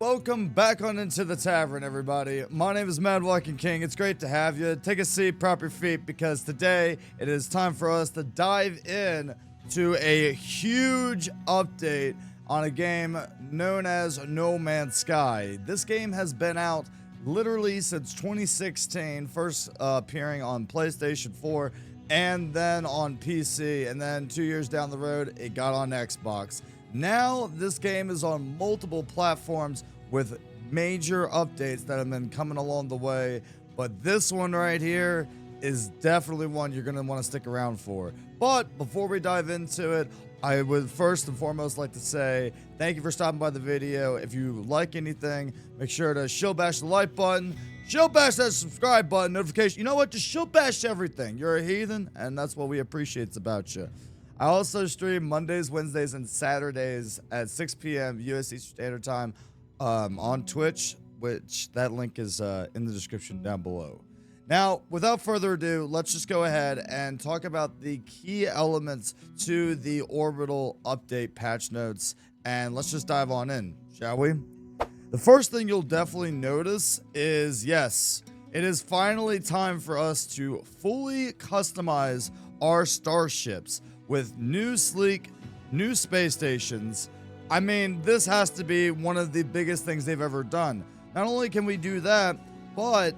Welcome back on Into the Tavern, everybody. My name is Mad Walking King. It's great to have you. Take a seat, prop your feet, because today it is time for us to dive in to a huge update on a game known as No Man's Sky. This game has been out literally since 2016, first appearing on PlayStation 4 and then on PC, and then 2 years down the road, it got on Xbox. Now, this game is on multiple platforms with major updates that have been coming along the way, but this one right here is definitely one you're going to want to stick around for. But before we dive into it, I would first and foremost like to say thank you for stopping by the video. If you like anything, make sure to shill bash the like button, shill bash that subscribe button, notification. You know what? Just shill bash everything. You're a heathen, and that's what we appreciate about you. I also stream Mondays, Wednesdays, and Saturdays at 6 p.m. U.S. Eastern Standard Time on Twitch, which that link is in the description down below. Now, without further ado, let's just go ahead and talk about the key elements to the Orbital update patch notes, and let's just dive on in, shall we? The first thing you'll definitely notice is, yes, it is finally time for us to fully customize our starships with new sleek, new space stations. I mean, this has to be one of the biggest things they've ever done. Not only can we do that, but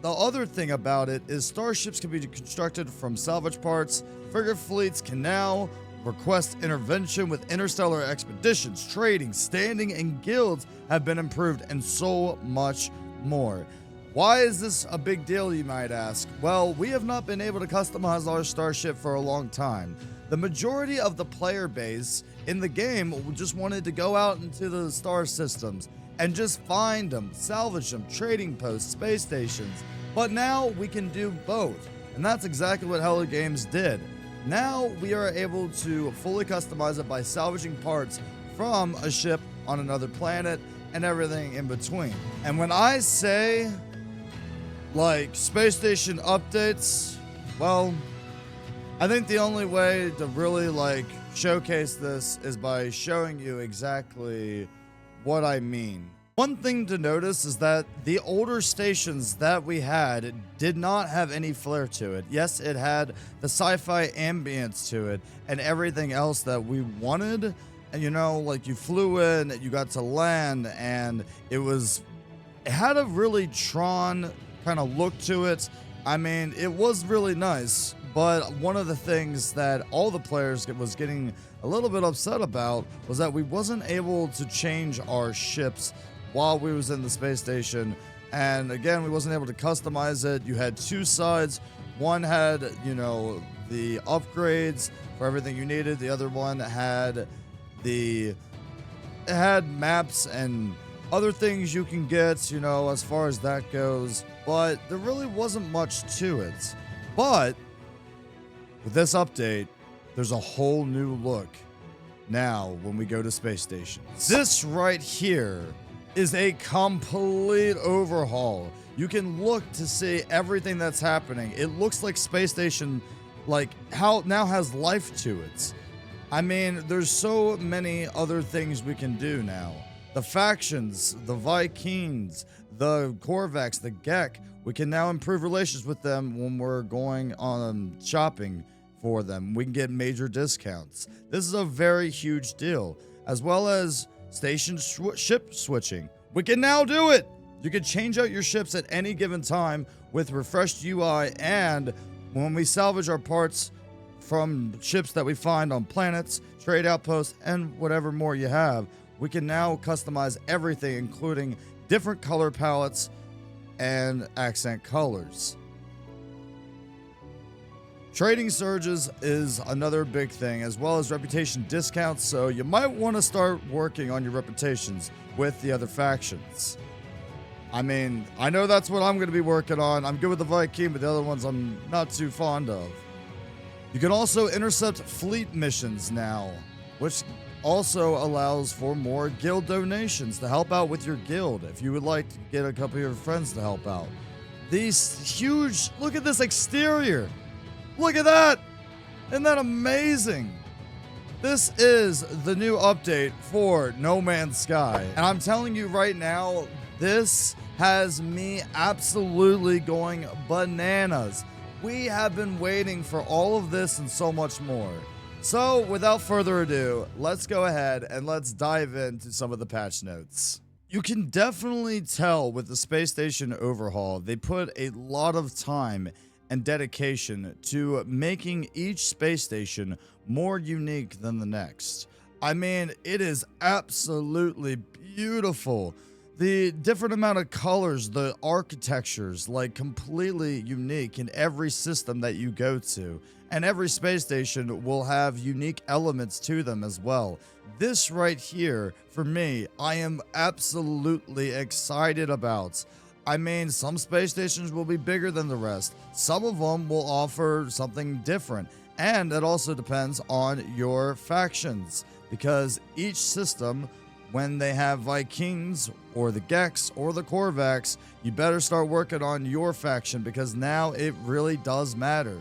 the other thing about it is starships can be constructed from salvage parts. Frigate fleets can now request intervention with interstellar expeditions, trading, standing, and guilds have been improved, and so much more. Why is this a big deal, you might ask? Well, we have not been able to customize our starship for a long time. The majority of the player base in the game just wanted to go out into the star systems and just find them, salvage them, trading posts, space stations. But now we can do both, and that's exactly what Hello Games did. Now we are able to fully customize it by salvaging parts from a ship on another planet and everything in between. And when I say, like, space station updates, well, I think the only way to really, like, showcase this is by showing you exactly what I mean. One thing to notice is that the older stations that we had did not have any flair to it. Yes, it had the sci-fi ambience to it and everything else that we wanted. And, you know, like, you flew in, you got to land, and it had a really Tron kind of look to it. I mean, it was really nice, but one of the things that all the players was getting a little bit upset about was that we wasn't able to change our ships while we was in the space station. And again, we wasn't able to customize it. You had two sides. One had, you know, the upgrades for everything you needed. The other one had it had maps and other things you can get, you know, as far as that goes. But there really wasn't much to it. But with this update, there's a whole new look now when we go to space stations. This right here is a complete overhaul. You can look to see everything that's happening. It looks like space station, like, how it now has life to it. I mean, there's so many other things we can do now. The factions, the Vikings, the Korvax, the Gek, we can now improve relations with them when we're going on shopping for them. We can get major discounts. This is a very huge deal, as well as station ship switching. We can now do it. You can change out your ships at any given time with refreshed UI, and when we salvage our parts from ships that we find on planets, trade outposts, and whatever more you have, we can now customize everything, including different color palettes and accent colors. Trading surges is another big thing, as well as reputation discounts, so you might want to start working on your reputations with the other factions. I mean, I know that's what I'm going to be working on. I'm good with the Viking, but the other ones I'm not too fond of. You can also intercept fleet missions now, which also allows for more guild donations to help out with your guild if you would like to get a couple of your friends to help out. These huge, look at this exterior. Look at that. Isn't that amazing? This is the new update for No Man's Sky. And I'm telling you right now, this has me absolutely going bananas. We have been waiting for all of this and so much more. So without further ado, let's go ahead and let's dive into some of the patch notes. You can definitely tell with the space station overhaul, they put a lot of time and dedication to making each space station more unique than the next. I mean, it is absolutely beautiful. The different amount of colors, the architectures, like completely unique in every system that you go to. And every space station will have unique elements to them as well. This right here, for me, I am absolutely excited about. I mean, some space stations will be bigger than the rest. Some of them will offer something different. And it also depends on your factions, because each system, when they have Vikings or the Gex or the Korvax, you better start working on your faction, because now it really does matter.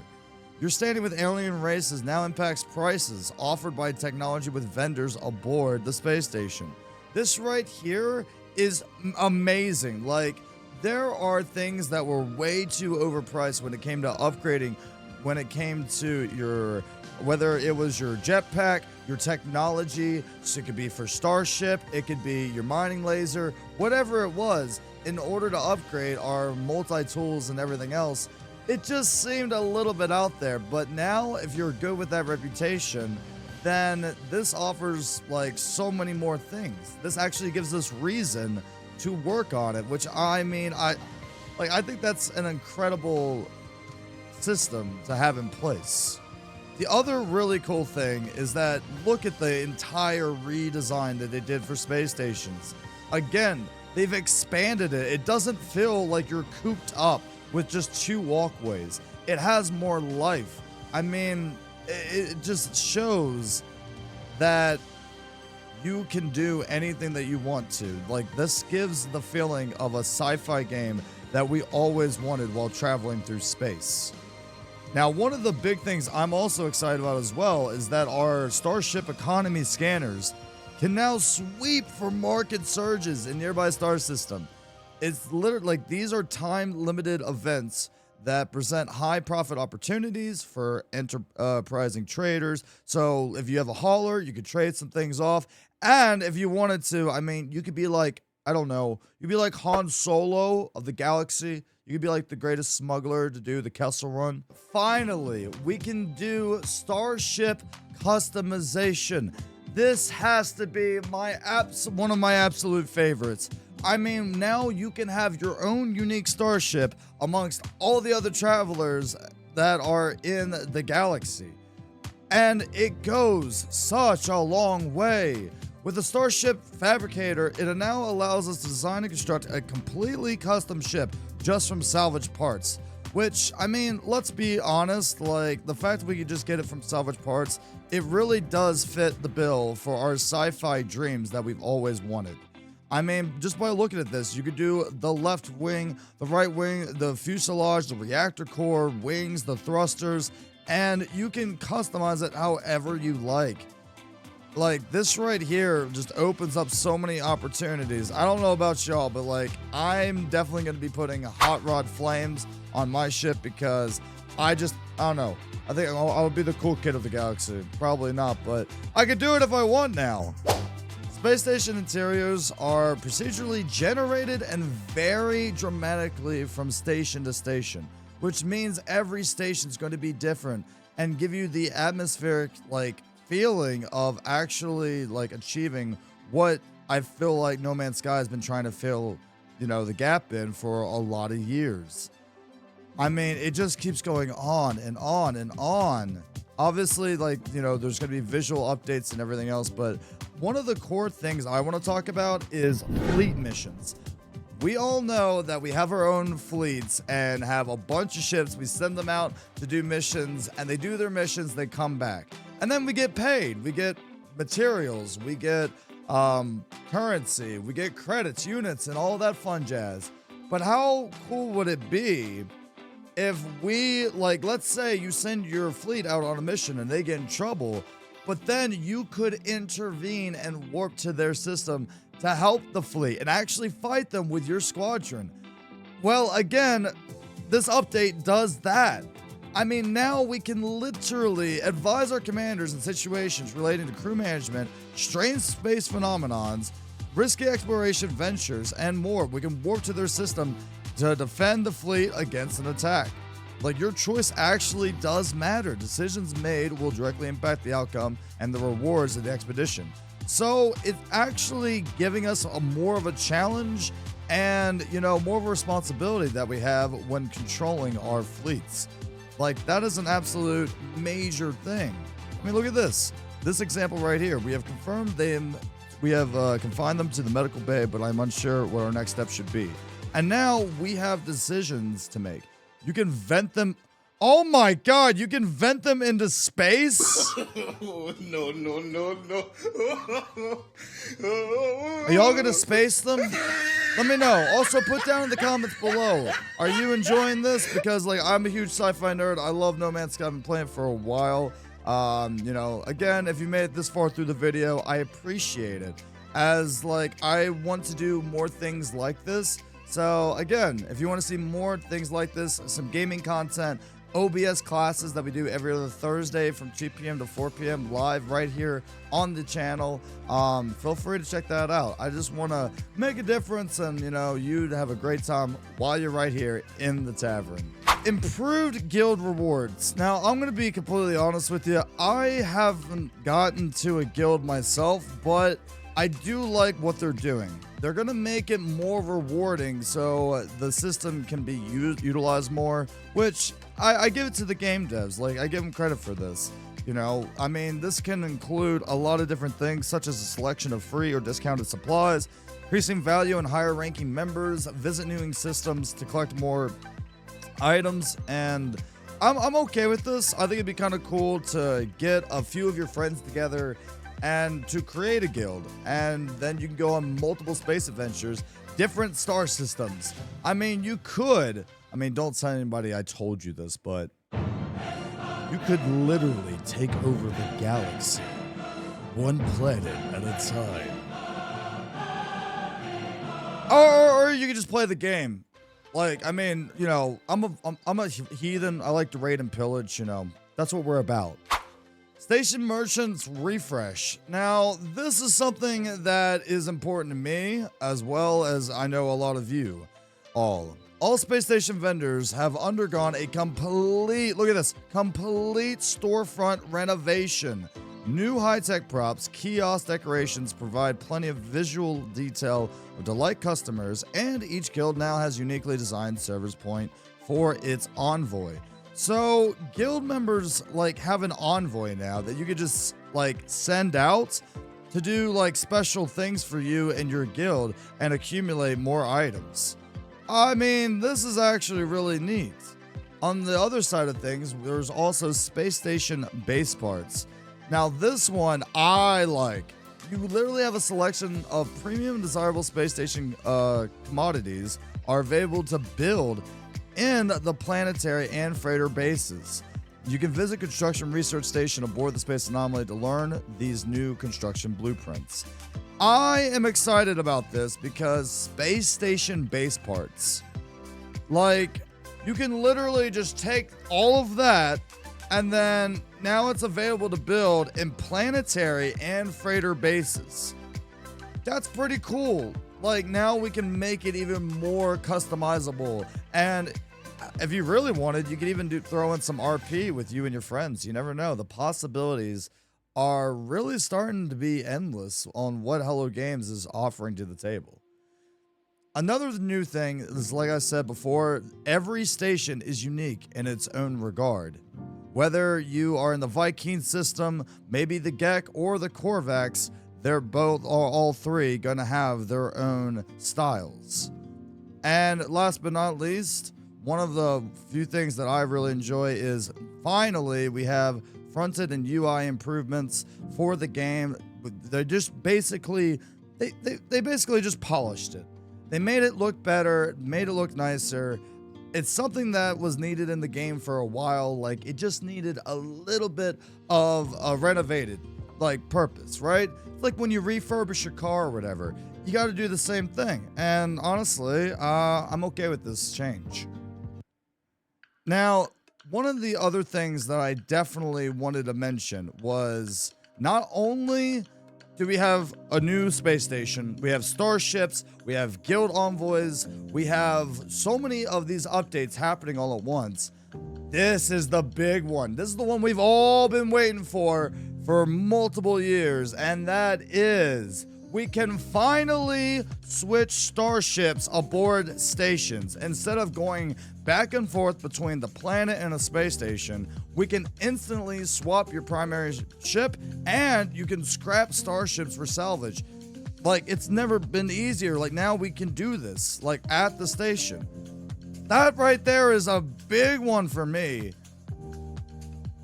Your standing with alien races now impacts prices offered by technology with vendors aboard the space station. This right here is amazing. Like, there are things that were way too overpriced when it came to upgrading, when it came to your, whether it was your jetpack, your technology, so it could be for Starship, it could be your mining laser, whatever it was, in order to upgrade our multi-tools and everything else. It just seemed a little bit out there, but now if you're good with that reputation, then this offers like so many more things. This actually gives us reason to work on it, which I mean, I think that's an incredible system to have in place. The other really cool thing is that look at the entire redesign that they did for space stations. Again, they've expanded it. It doesn't feel like you're cooped up with just two walkways. It has more life. I mean, it just shows that you can do anything that you want to. Like, this gives the feeling of a sci-fi game that we always wanted while traveling through space. Now, one of the big things I'm also excited about as well is that our Starship economy scanners can now sweep for market surges in nearby star system. It's literally like these are time-limited events that present high profit opportunities for enterprising traders. So if you have a hauler, you could trade some things off. And if you wanted to, I mean, you could be like, I don't know, you'd be like Han Solo of the galaxy. You could be like the greatest smuggler to do the Kessel Run. Finally, we can do Starship customization. This has to be one of my absolute favorites. I mean, now you can have your own unique starship amongst all the other travelers that are in the galaxy. And it goes such a long way. With the Starship Fabricator, it now allows us to design and construct a completely custom ship just from salvage parts. Which, I mean, let's be honest, like, the fact that we could just get it from salvage parts, it really does fit the bill for our sci-fi dreams that we've always wanted. I mean, just by looking at this, you could do the left wing, the right wing, the fuselage, the reactor core, wings, the thrusters, and you can customize it however you like. Like, this right here just opens up so many opportunities. I don't know about y'all, but like, I'm definitely going to be putting hot rod flames on my ship because I don't know. I think I would be the cool kid of the galaxy. Probably not, but I could do it if I want now. Space station interiors are procedurally generated and vary dramatically from station to station, which means every station is going to be different and give you the atmospheric, like, feeling of actually, like, achieving what I feel like No Man's Sky has been trying to fill, you know, the gap in for a lot of years. I mean, it just keeps going on and on and on. Obviously, like, you know, there's going to be visual updates and everything else, but one of the core things I want to talk about is fleet missions. We all know that we have our own fleets and have a bunch of ships. We send them out to do missions, and they do their missions, they come back. And then we get paid. We get materials. We get currency. We get credits, units, and all that fun jazz. But how cool would it be if we, like, let's say you send your fleet out on a mission and they get in trouble, but then you could intervene and warp to their system to help the fleet and actually fight them with your squadron. Well, again, this update does that. I mean, now we can literally advise our commanders in situations relating to crew management, strange space phenomenons, risky exploration ventures, and more. We can warp to their system to defend the fleet against an attack. Like, your choice actually does matter. Decisions made will directly impact the outcome and the rewards of the expedition. So it's actually giving us more of a challenge and, more of a responsibility that we have when controlling our fleets. Like, that is an absolute major thing. I mean, look at this. This example right here. We have confirmed them. We have confined them to the medical bay, but I'm unsure what our next step should be. And now we have decisions to make. You can vent them. Oh my God, you can vent them into space? No. Are y'all gonna space them? Let me know. Also, put down in the comments below. Are you enjoying this? Because, like, I'm a huge sci-fi nerd. I love No Man's Sky. I've been playing for a while. Again, if you made it this far through the video, I appreciate it. As, like, I want to do more things like this. So, again, if you want to see more things like this, some gaming content, OBS classes that we do every other Thursday from 2 p.m. to 4 p.m. live right here on the channel. Feel free to check that out. I just want to make a difference and, you to have a great time while you're right here in the tavern. Improved guild rewards. Now, I'm going to be completely honest with you. I haven't gotten to a guild myself, but I do like what they're doing. They're going to make it more rewarding so the system can be utilized more, which I give it to the game devs. Like, I give them credit for this. I mean, this can include a lot of different things, such as a selection of free or discounted supplies, increasing value in higher ranking members, visit new systems to collect more items, and I'm okay with this. I think it'd be kind of cool to get a few of your friends together and to create a guild, and then you can go on multiple space adventures, different star systems. I mean, don't tell anybody I told you this, but you could literally take over the galaxy, one planet at a time. Or you could just play the game. Like, I mean, I'm a heathen. I like to raid and pillage, That's what we're about. Station Merchants Refresh. Now, this is something that is important to me, as well as I know a lot of you all. All space station vendors have undergone a complete storefront renovation. New high-tech props, kiosk decorations provide plenty of visual detail to delight customers, and each guild now has uniquely designed service point for its envoy. So guild members have an envoy now that you could just send out to do special things for you and your guild and accumulate more items. I mean, this is actually really neat. On the other side of things, there's also space station base parts. Now this one I like. You literally have a selection of premium desirable space station commodities are available to build in the planetary and freighter bases. You can visit Construction Research Station aboard the Space Anomaly to learn these new construction blueprints. I am excited about this because space station base parts, you can literally just take all of that and then now it's available to build in planetary and freighter bases. That's pretty cool. Now we can make it even more customizable, and if you really wanted, you could even throw in some RP with you and your friends. You never know. The possibilities are really starting to be endless on what Hello Games is offering to the table. Another new thing is, like I said before, every station is unique in its own regard. Whether you are in the Viking system, maybe the Gek, or the Korvax, all three gonna have their own styles. And last but not least, one of the few things that I really enjoy is finally we have fronted and UI improvements for the game. They just basically they basically just polished it. They made it look better, made it look nicer. It's something that was needed in the game for a while. It just needed a little bit of renovated. like purpose, right? It's like when you refurbish your car or whatever, you got to do the same thing. And honestly, I'm okay with this change. Now, one of the other things that I definitely wanted to mention was not only do we have a new space station, we have starships, we have guild envoys, we have so many of these updates happening all at once. This is the big one. This is the one we've all been waiting for multiple years, and that is we can finally switch starships aboard stations. Instead of going back and forth between the planet and a space station, we can instantly swap your primary ship, and you can scrap starships for salvage. Like, it's never been easier. Like, now we can do this, like, at the station. That right there is a big one for me.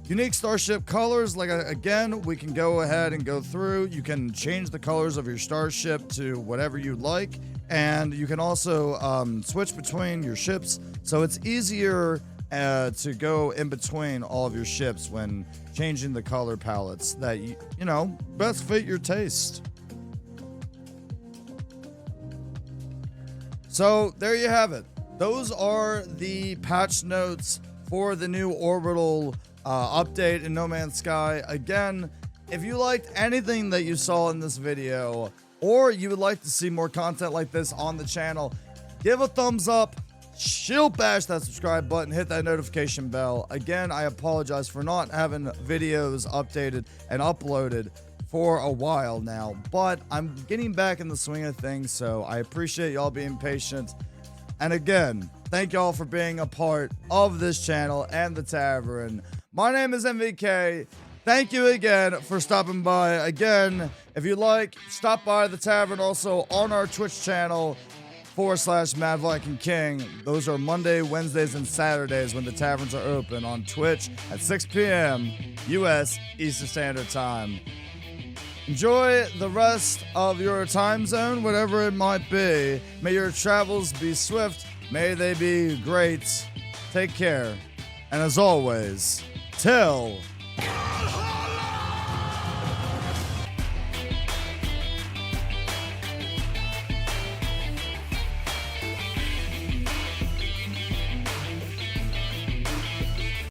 Unique Starship Colors, like, again, we can go ahead and go through. You can change the colors of your starship to whatever you like, and you can also switch between your ships, so it's easier to go in between all of your ships when changing the color palettes that, you know, best fit your taste. So, there you have it. Those are the patch notes for the new Orbital update in No Man's Sky. Again, if you liked anything that you saw in this video, or you would like to see more content like this on the channel, give a thumbs up, shield bash that subscribe button, hit that notification bell. Again, I apologize for not having videos updated and uploaded for a while now, but I'm getting back in the swing of things, so I appreciate y'all being patient. And again, thank y'all for being a part of this channel and the tavern. My name is MVK. Thank you again for stopping by. Again, if you like, stop by the tavern also on our Twitch channel /Mad Viking King. Those are Monday, Wednesdays, and Saturdays when the taverns are open on Twitch at 6 p.m. U.S. Eastern Standard Time. Enjoy the rest of your time zone, whatever it might be. May your travels be swift. May they be great. Take care. And as always, till